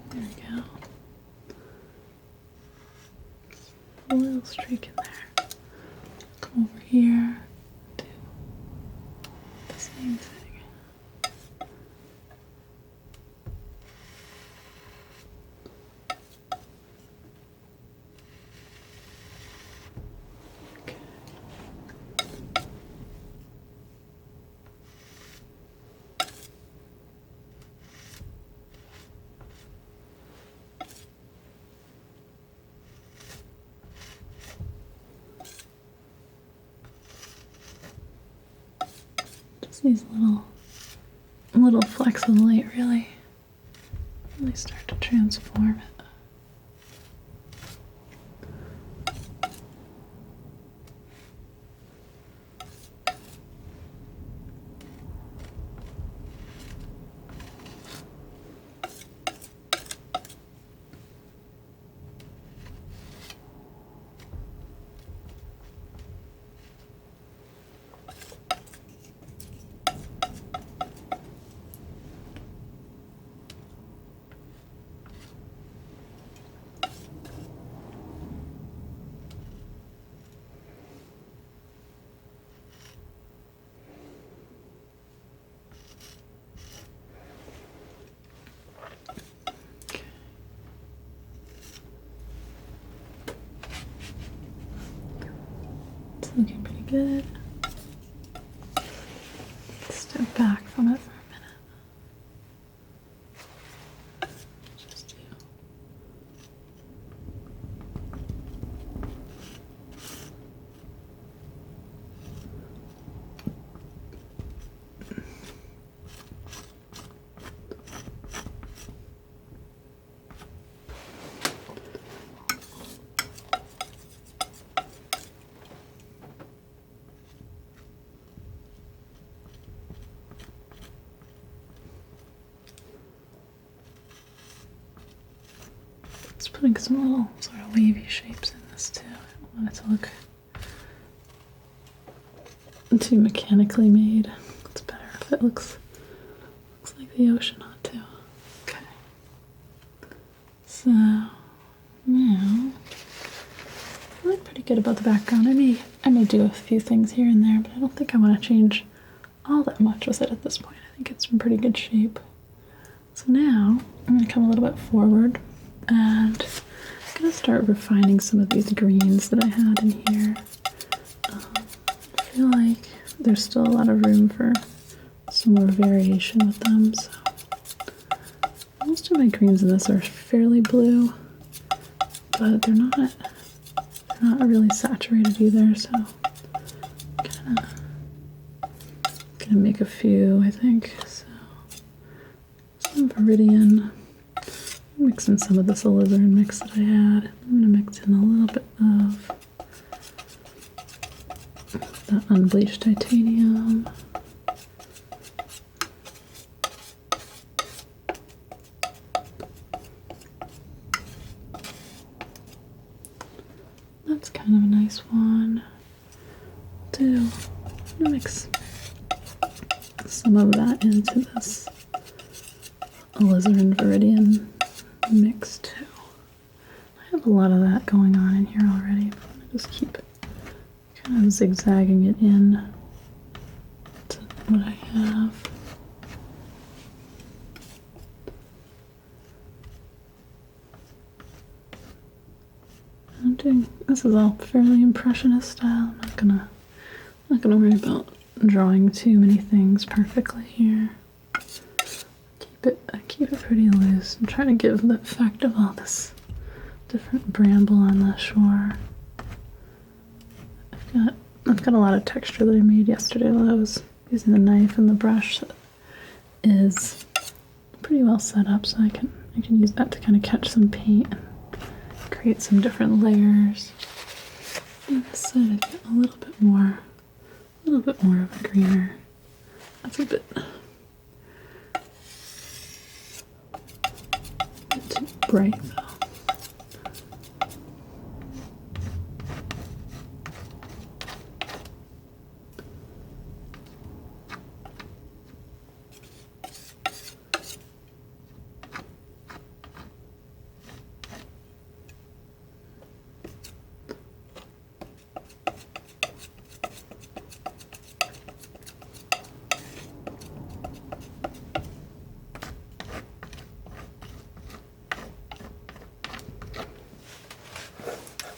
There we go. A little streak in there. Come over here. Do the same thing. Okay. These little flecks of light really start to transform it. Looking pretty good. Step back from it for a minute. Just do. Just putting some little sort of wavy shapes in this too. I don't want it to look too mechanically made. it looks like the ocean ought to. Okay. So now I feel like pretty good about the background. I may do a few things here and there, but I don't think I want to change all that much with it at this point. I think it's in pretty good shape. So now I'm going to come a little bit forward and I'm going to start refining some of these greens that I had in here. I feel like there's still a lot of room for some more variation with them. So most of my greens in this are fairly blue, but they're not really saturated either. So I'm gonna make a few, I think. So some Meridian. Mix in some of this alizarin mix that I had. I'm gonna mix in a little bit of that unbleached titanium. That's kind of a nice one. I'm gonna mix some of that into this alizarin Meridian mix too. I have a lot of that going on in here already. I'm gonna just keep kind of zigzagging it in to what I have. This is all fairly impressionist style. I'm not gonna worry about drawing too many things perfectly here. I keep it pretty loose and try to give the effect of all this different bramble on the shore. I've got a lot of texture that I made yesterday while I was using the knife and the brush that is pretty well set up, so I can use that to kind of catch some paint and create some different layers. On this side I get a little bit more of a greener. That's a bit too bright though.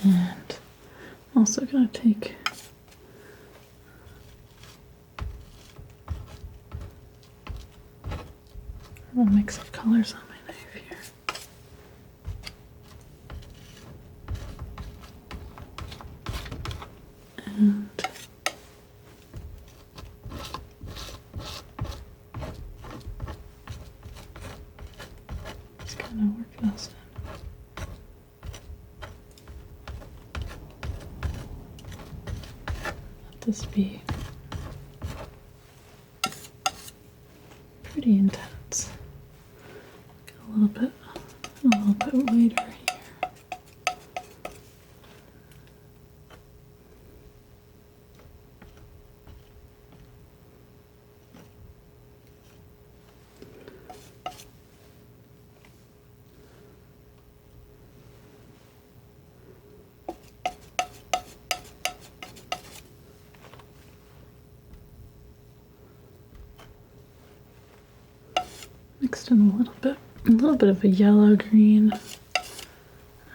And I'm also going to take a mix of colors on my knife here. And just kind of work this in. This be pretty intense. A little bit lighter here. Mixed in a little bit of a yellow green.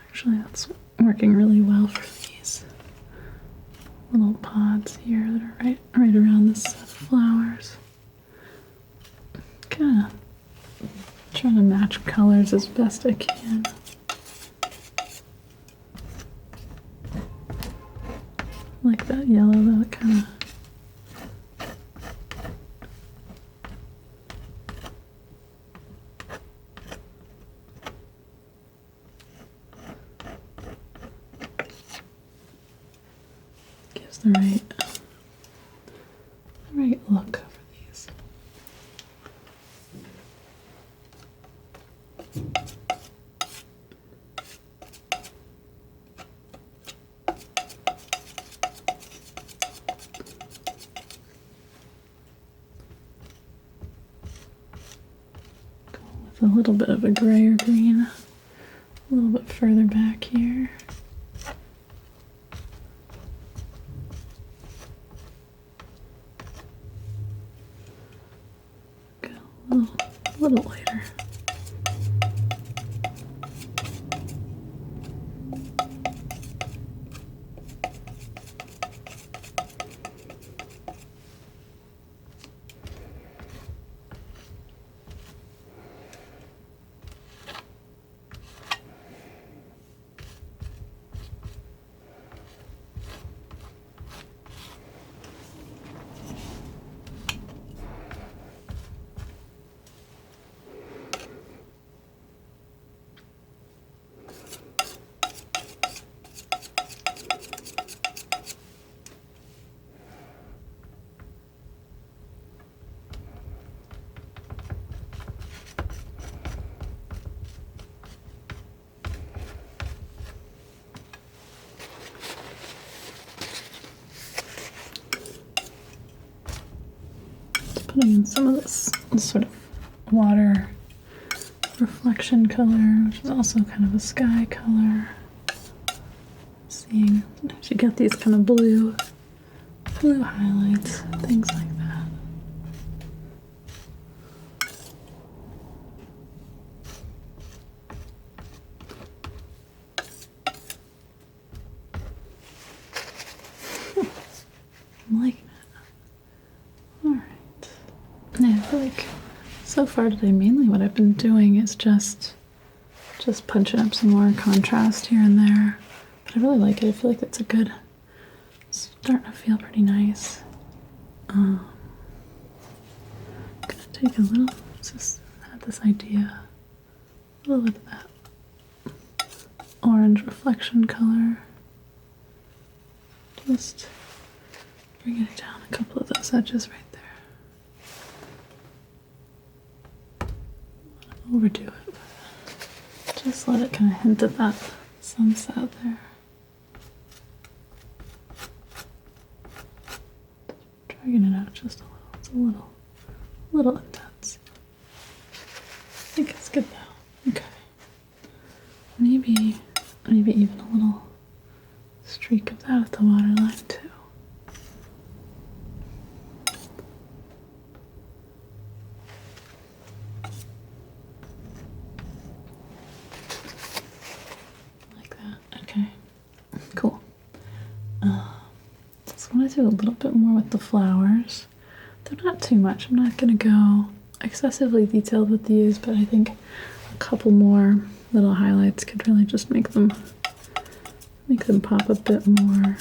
Actually, that's working really well for these little pods here that are right around this set of flowers. Kind of trying to match colors as best I can. Like that yellow though, it kind of the right look for these. a little bit of a grayer green, a little bit further back here. Go a little lighter. Putting in some of this sort of water reflection color, which is also kind of a sky color. Seeing, sometimes you get these kind of blue highlights, things like that. I'm liking it. All right. Yeah, I feel like so far today, mainly what I've been doing is just punching up some more contrast here and there. But I really like it. I feel like it's starting to feel pretty nice. I'm gonna take a little, just had this idea, a little bit of that orange reflection color. Just bringing it down a couple of those edges right there. Overdo it. Just let it kind of hint at that sunset there. Dragging it out just a little. It's a little intense. I think it's good though. Okay. Maybe even a little streak of that at the waterline too. Do a little bit more with the flowers. They're not too much. I'm not going to go excessively detailed with these, but I think a couple more little highlights could really just make them pop a bit more.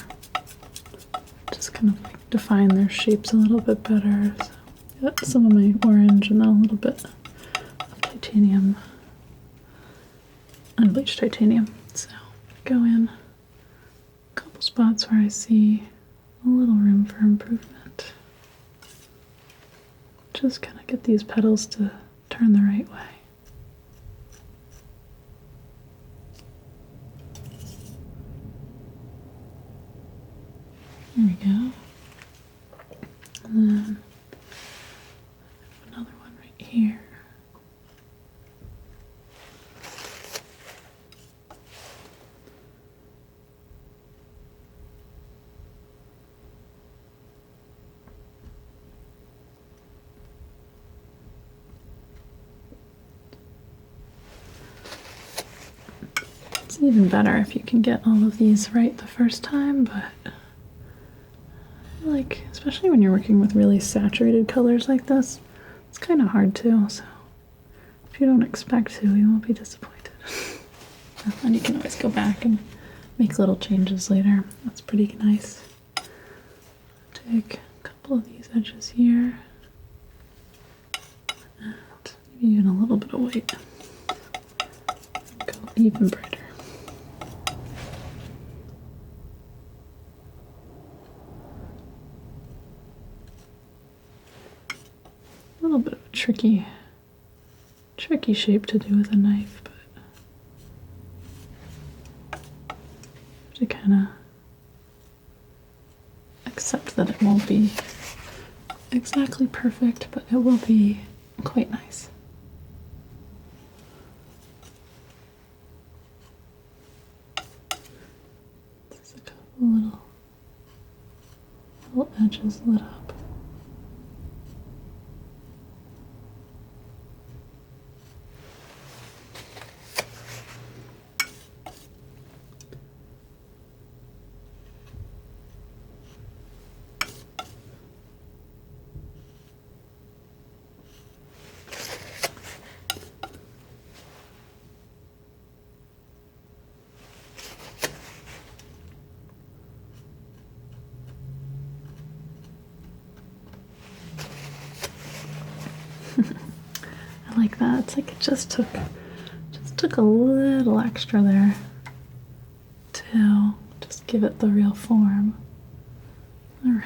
Just kind of like define their shapes a little bit better. So got some of my orange and then a little bit of titanium, unbleached titanium. So go in a couple spots where I see a little room for improvement. Just kind of get these petals to turn the right way. There we go. And then another one right here. Even better if you can get all of these right the first time, but I feel like, especially when you're working with really saturated colors like this, it's kind of hard too, so if you don't expect to, you won't be disappointed. And you can always go back and make little changes later. That's pretty nice. Take a couple of these edges here, and maybe even a little bit of white. Go even brighter. A little bit of a tricky shape to do with a knife, but to kind of accept that it won't be exactly perfect, but it will be quite nice. little edges lit up. I like that. It's like it just took a little extra there to just give it the real form. All right,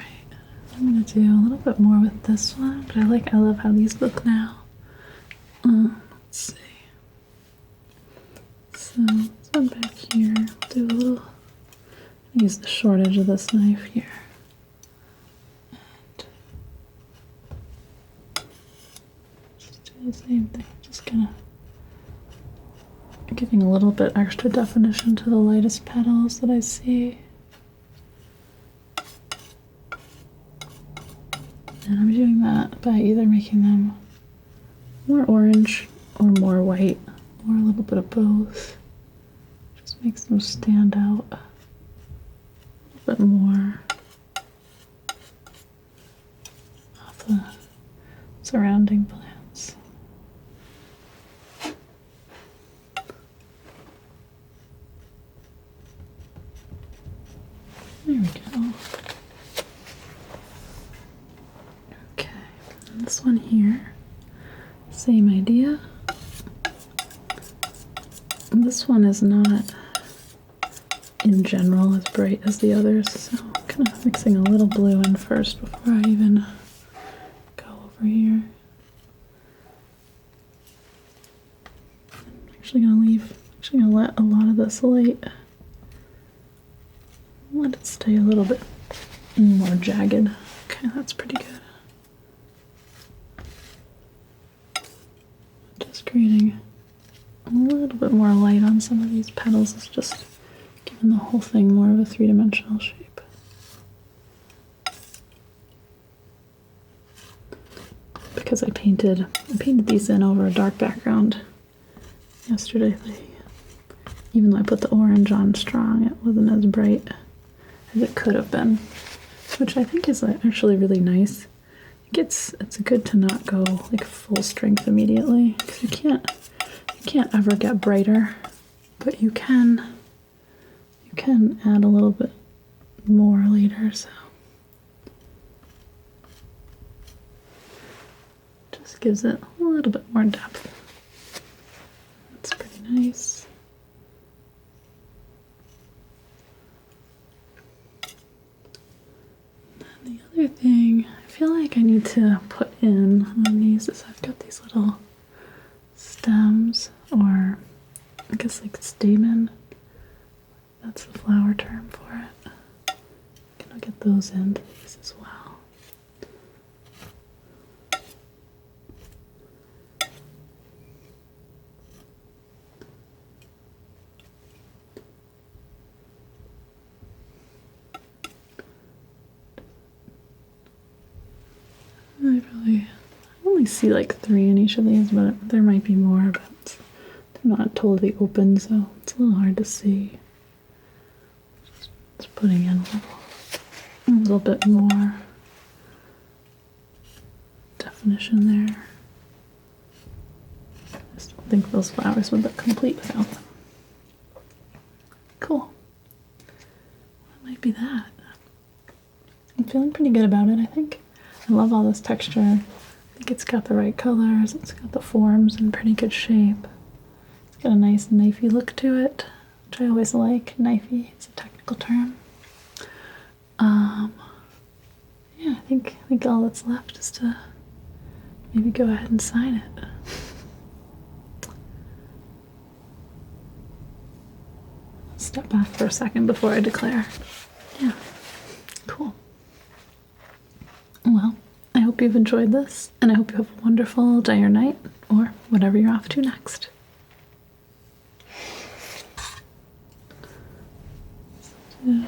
I'm gonna do a little bit more with this one, but I love how these look now. Let's see. So this one back here. Do a little. Use the short edge of this knife here. The same thing, just kind of giving a little bit extra definition to the lightest petals that I see. And I'm doing that by either making them more orange or more white, or a little bit of both. Just makes them stand out a little bit more off the surrounding plants. There we go. Okay, and this one here, same idea. And this one is not, in general, as bright as the others, so I'm kind of mixing a little blue in first before I even go over here. I'm actually gonna let a lot of this light. Let it stay a little bit more jagged. Okay, that's pretty good. Just creating a little bit more light on some of these petals. It's just giving the whole thing more of a three-dimensional shape. Because I painted these in over a dark background yesterday. Even though I put the orange on strong, it wasn't as bright as it could have been, which I think is actually really nice. It's good to not go like full strength immediately, because you can't ever get brighter, but you can add a little bit more later. So just gives it a little bit more depth. That's pretty nice. The other thing I feel like I need to put in on these is I've got these little stems, or I guess like stamen. That's the flower term for it. I'm gonna get those into these as well. I only see like 3 in each of these, but there might be more, but they're not totally open, so it's a little hard to see. Just putting in a little bit more definition there. I just don't think those flowers would look complete without them. Cool. That might be that. I'm feeling pretty good about it, I think. I love all this texture. I think it's got the right colors. It's got the forms in pretty good shape. It's got a nice knifey look to it, which I always like. Knifey is a technical term. Yeah, I think all that's left is to maybe go ahead and sign it. Step back for a second before I declare. Yeah, cool. Well, I hope you've enjoyed this, and I hope you have a wonderful day or night, or whatever you're off to next. Yeah.